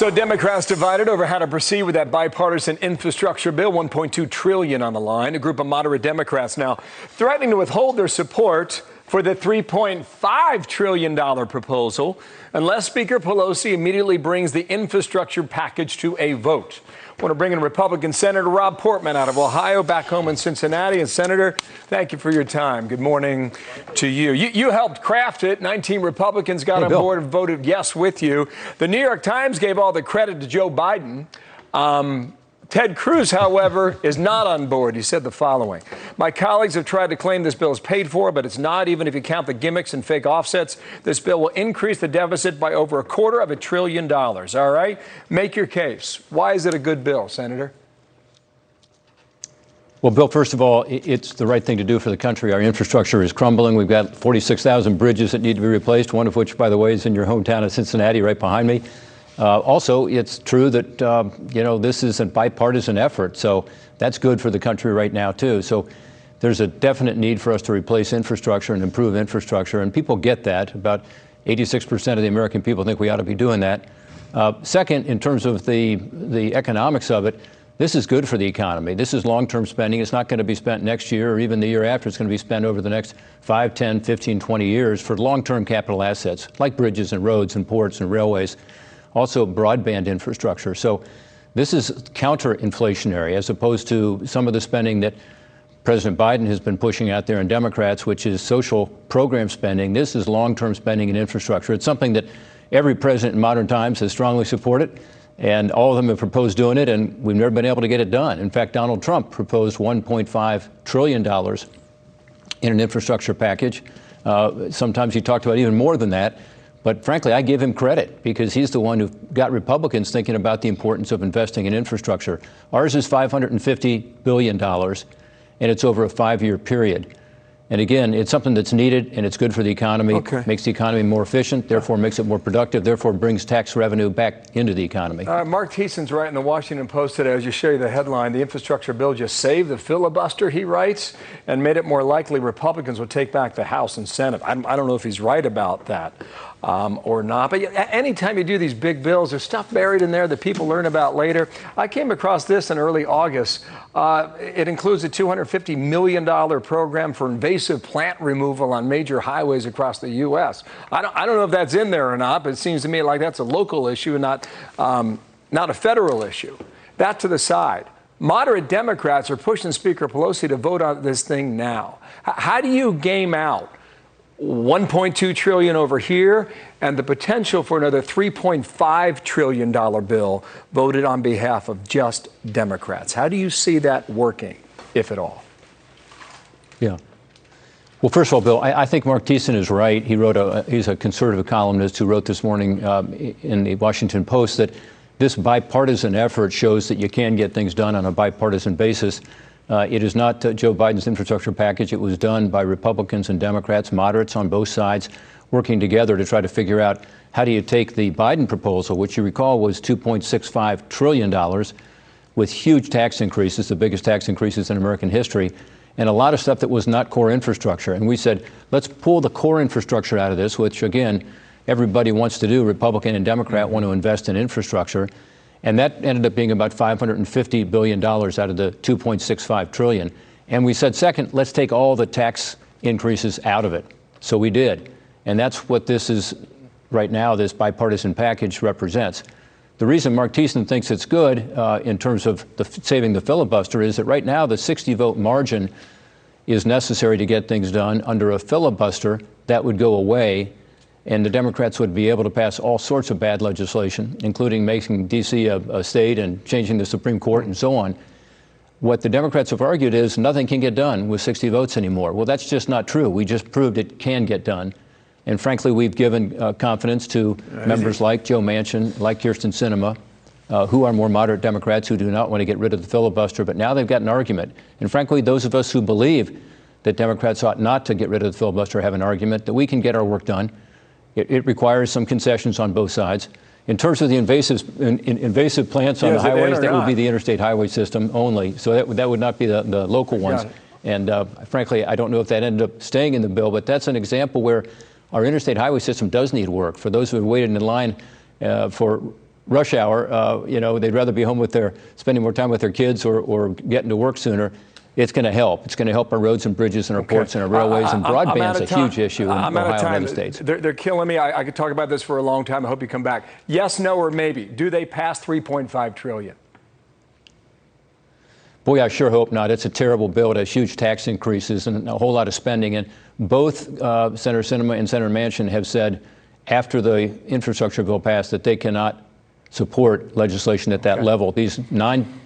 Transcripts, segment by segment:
So Democrats divided over how to proceed with that bipartisan infrastructure bill, $1.2 trillion on the line. A group of moderate Democrats now threatening to withhold their support for the $3.5 trillion proposal unless Speaker Pelosi immediately brings the infrastructure package to a vote. I want to bring in Republican Senator Rob Portman out of Ohio, back home in Cincinnati. And Senator, thank you for your time. Good morning to you. You helped craft it. 19 Republicans got on board and voted yes with you. The New York Times gave all the credit to Joe Biden. Ted Cruz, however, is not on board. He said the following: "My colleagues have tried to claim this bill is paid for, but it's not, even if you count the gimmicks and fake offsets. This bill will increase the deficit by over $250 billion. All right? Make your case. Why is it a good bill, Senator?" Well, Bill, first of all, it's the right thing to do for the country. Our infrastructure is crumbling. We've got 46,000 bridges that need to be replaced, one of which, by the way, is in your hometown of Cincinnati, right behind me. Also, it's true that, this is a bipartisan effort, so that's good for the country right now, too. So there's a definite need for us to replace infrastructure and improve infrastructure, and people get that. About 86% of the American people think we ought to be doing that. Second, in terms of the economics of it, this is good for the economy. This is long-term spending. It's not going to be spent next year or even the year after. It's going to be spent over the next 5, 10, 15, 20 years for long-term capital assets, like bridges and roads and ports and railways. Also broadband infrastructure. So this is counter-inflationary as opposed to some of the spending that President Biden has been pushing out there and Democrats, which is social program spending. This is long-term spending in infrastructure. It's something that every president in modern times has strongly supported, and all of them have proposed doing it, and we've never been able to get it done. In fact, Donald Trump proposed $1.5 trillion in an infrastructure package. Sometimes he talked about even more than that. But frankly, I give him credit because he's the one who got Republicans thinking about the importance of investing in infrastructure. Ours is $550 billion, and it's over a 5-year period. And again, it's something that's needed, and it's good for the economy, makes the economy more efficient, therefore makes it more productive, therefore brings tax revenue back into the economy. Mark Thiessen's right in the Washington Post today, as you show you the headline, the infrastructure bill just saved the filibuster, he writes, and made it more likely Republicans would take back the House and Senate. I don't know if he's right about that. Or not. But anytime you do these big bills, there's stuff buried in there that people learn about later. I came across this in early August. It includes a $250 million program for invasive plant removal on major highways across the U.S. I don't know if that's in there or not, but it seems to me like that's a local issue and not a federal issue. That to the side. Moderate Democrats are pushing Speaker Pelosi to vote on this thing now. How do you game out $1.2 trillion over here and the potential for another $3.5 trillion bill voted on behalf of just Democrats? How do you see that working, if at all? Yeah. Well, first of all, Bill, I think Mark Thiessen is right. He's a conservative columnist who wrote this morning in the Washington Post that this bipartisan effort shows that you can get things done on a bipartisan basis. It is not Joe Biden's infrastructure package. It was done by Republicans and Democrats, moderates on both sides, working together to try to figure out how do you take the Biden proposal, which you recall was $2.65 trillion, with huge tax increases, the biggest tax increases in American history, and a lot of stuff that was not core infrastructure. And we said, let's pull the core infrastructure out of this, which, again, everybody wants to do. Republican and Democrat want to invest in infrastructure. And that ended up being about $550 billion out of the $2.65 trillion. And we said, second, let's take all the tax increases out of it. So we did. And that's what this is right now, this bipartisan package represents. The reason Mark Thiessen thinks it's good in terms of saving the filibuster is that right now the 60-vote margin is necessary to get things done. Under a filibuster, that would go away, and the Democrats would be able to pass all sorts of bad legislation, including making D.C. a state and changing the Supreme Court and so on. What the Democrats have argued is nothing can get done with 60 votes anymore. Well, that's just not true. We just proved it can get done. And frankly, we've given confidence to members like Joe Manchin, like Kyrsten Sinema, who are more moderate Democrats who do not want to get rid of the filibuster. But now they've got an argument. And frankly, those of us who believe that Democrats ought not to get rid of the filibuster have an argument that we can get our work done. It requires some concessions on both sides. In terms of the invasive plants on the highways, that would be the interstate highway system only. So that would not be the local ones. And frankly, I don't know if that ended up staying in the bill, but that's an example where our interstate highway system does need work. For those who have waited in line for rush hour, you know, they'd rather be home with spending more time with their kids or getting to work sooner. It's going to help. It's going to help our roads and bridges and our ports and our railways, and broadband's a huge issue in Ohio and other states. They're killing me. I could talk about this for a long time. I hope you come back. Yes, no, or maybe. Do they pass $3.5 trillion? Boy, I sure hope not. It's a terrible bill. It has huge tax increases and a whole lot of spending. And both Senator Sinema and Senator Manchin have said after the infrastructure bill passed that they cannot support legislation at that level. These 9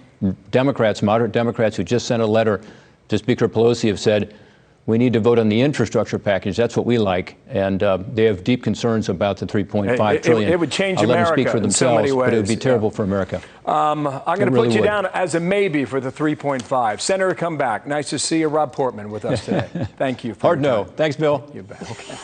Democrats, moderate Democrats, who just sent a letter to Speaker Pelosi have said, we need to vote on the infrastructure package. That's what we like. And they have deep concerns about the $3.5 trillion. It would change America. Let them speak for themselves, but it would be terrible for America. I'm going to put you down as a maybe for the 3.5. Senator, come back. Nice to see you. Rob Portman with us today. Thank you. Hard no. Thanks, Bill. You bet. Okay.